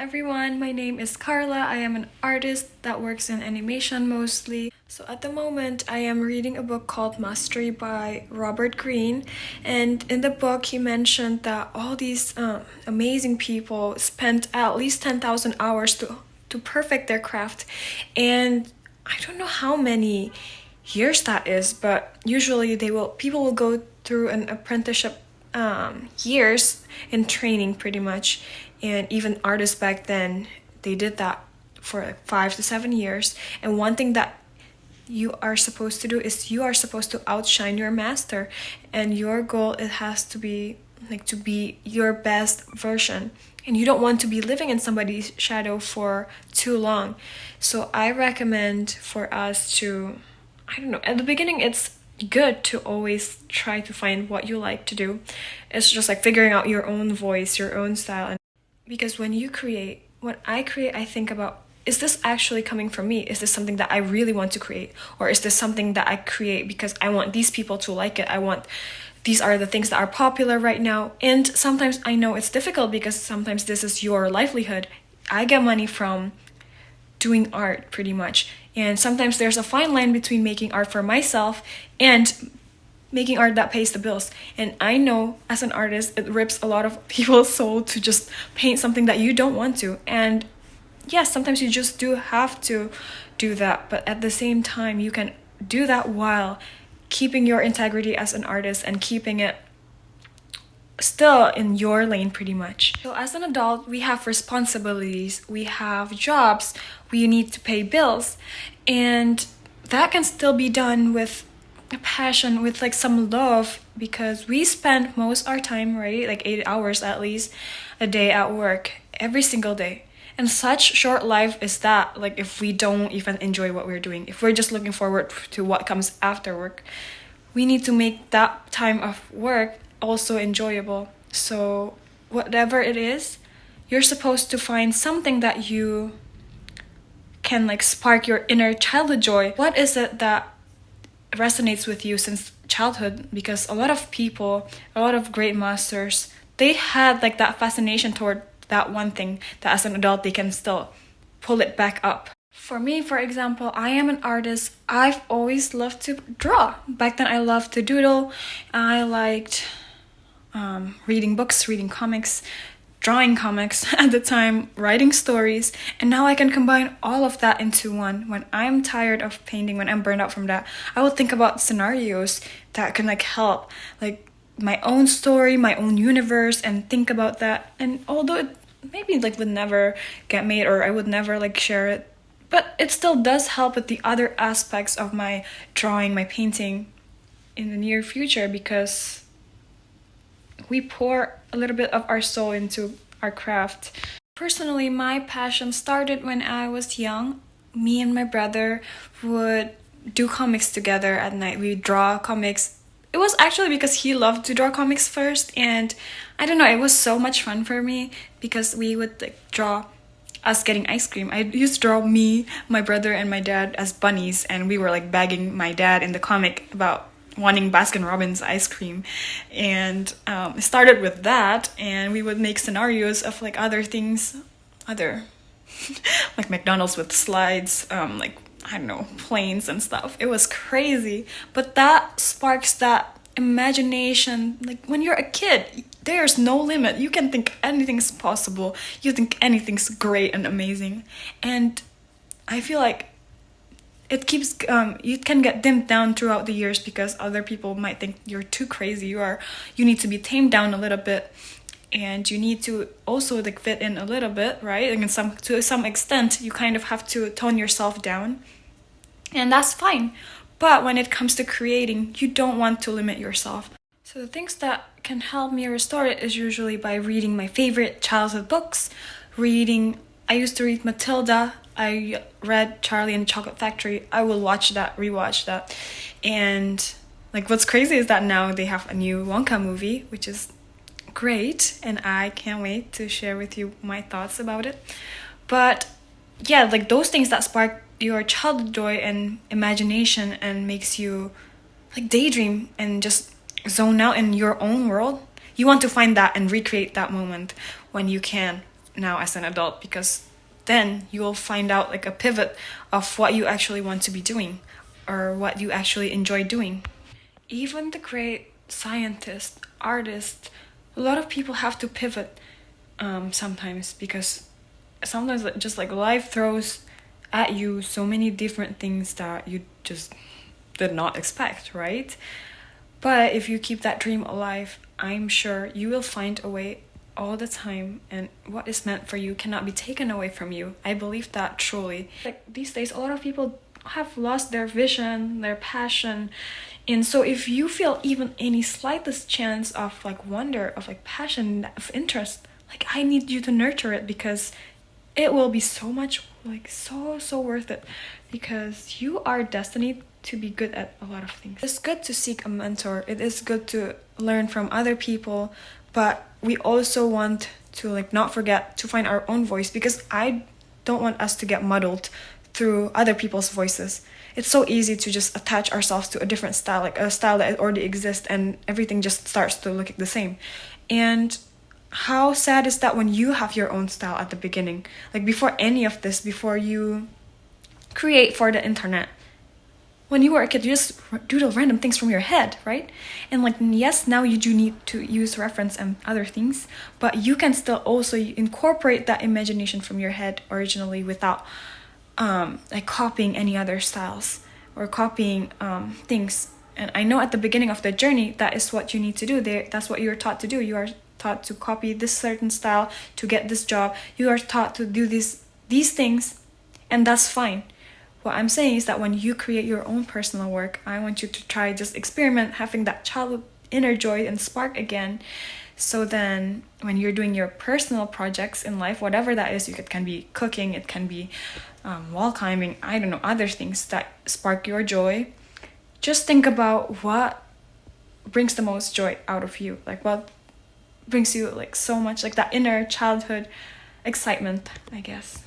everyone, my name is Carla. I am an artist that works in animation mostly. So at the moment, I am reading a book called Mastery by Robert Greene. And in the book, he mentioned that all these amazing people spent at least 10,000 hours to perfect their craft. And I don't know how many years that is, but usually people will go through an apprenticeship years in training pretty much, and even artists back then they did that for like 5 to 7 years. And one thing that you are supposed to do is you are supposed to outshine your master, and your goal it has to be like to be your best version, and you don't want to be living in somebody's shadow for too long. So I recommend for us to, I don't know, at the beginning it's good to always try to find what you like to do. It's just like figuring out your own voice, your own style. And because when I create, I think about, is this actually coming from me? Is this something that I really want to create? Or is this something that I create because I want these people to like it? These are the things that are popular right now. And sometimes I know it's difficult because sometimes this is your livelihood. I get money from doing art pretty much. And sometimes there's a fine line between making art for myself and making art that pays the bills. And I know as an artist, it rips a lot of people's soul to just paint something that you don't want to. And yes, sometimes you just do have to do that. But at the same time, you can do that while keeping your integrity as an artist and keeping it still in your lane pretty much. So as an adult, we have responsibilities, we have jobs, we need to pay bills, and that can still be done with a passion, with like some love, because we spend most our time, right, like 8 hours at least a day at work every single day. And such short life is that, like, if we don't even enjoy what we're doing, if we're just looking forward to what comes after work, we need to make that time of work also enjoyable. So whatever it is, you're supposed to find something that you can like spark your inner childhood joy. What is it that resonates with you since childhood? Because a lot of people, a lot of great masters, they had like that fascination toward that one thing that as an adult they can still pull it back up. For me, for example, I am an artist. I've always loved to draw. Back then I loved to doodle. I liked reading books, reading comics, drawing comics at the time, writing stories, and now I can combine all of that into one. When I'm tired of painting, when I'm burned out from that, I will think about scenarios that can like help, like my own story, my own universe, and think about that. And although it maybe like would never get made or I would never like share it, but it still does help with the other aspects of my drawing, my painting in the near future, because we pour a little bit of our soul into our craft. Personally, my passion started when I was young. Me and my brother would do comics together at night. We draw comics. It was actually because he loved to draw comics first, and I don't know, it was so much fun for me because we would like draw us getting ice cream. I used to draw me, my brother, and my dad as bunnies, and we were like begging my dad in the comic about wanting Baskin-Robbins ice cream. And it started with that, and we would make scenarios of like other things, like McDonald's with slides, like I don't know, planes and stuff. It was crazy, but that sparks that imagination. Like when you're a kid, there's no limit. You can think anything's possible. You think anything's great and amazing. And I feel like it keeps you can get dimmed down throughout the years because other people might think you're too crazy. You need to be tamed down a little bit, and you need to also like fit in a little bit, right? And to some extent you kind of have to tone yourself down, and that's fine. But when it comes to creating, you don't want to limit yourself. So the things that can help me restore it is usually by reading my favorite childhood books. I used to read Matilda. I read Charlie and the Chocolate Factory. I will rewatch that. And like what's crazy is that now they have a new Wonka movie, which is great, and I can't wait to share with you my thoughts about it. But yeah, like those things that spark your childhood joy and imagination and makes you like daydream and just zone out in your own world. You want to find that and recreate that moment when you can. now as an adult, because then you'll find out like a pivot of what you actually want to be doing or what you actually enjoy doing. Even the great scientists, artists, a lot of people have to pivot sometimes, because sometimes just like life throws at you so many different things that you just did not expect, right? But if you keep that dream alive, I'm sure you will find a way all the time, and what is meant for you cannot be taken away from you. I believe that truly. Like these days, a lot of people have lost their vision, their passion. And so if you feel even any slightest chance of like wonder, of like passion, of interest, like I need you to nurture it, because it will be so much, like so worth it, because you are destined to be good at a lot of things. It's good to seek a mentor. It is good to learn from other people, but we also want to like not forget to find our own voice, because I don't want us to get muddled through other people's voices. It's so easy to just attach ourselves to a different style, like a style that already exists, and everything just starts to look the same. And how sad is that when you have your own style at the beginning? Like before any of this, before you create for the internet, when you were a kid, you just doodle random things from your head, right? And like, yes, now you do need to use reference and other things, but you can still also incorporate that imagination from your head originally without like copying any other styles or copying things. And I know at the beginning of the journey, that is what you need to do. That's what you're taught to do. You are taught to copy this certain style to get this job. You are taught to do these things, and that's fine. What I'm saying is that when you create your own personal work, I want you to try, just experiment having that childhood inner joy and spark again. So then when you're doing your personal projects in life, whatever that is, it can be cooking, it can be wall climbing, I don't know, other things that spark your joy. Just think about what brings the most joy out of you. Like what brings you like so much, like that inner childhood excitement, I guess.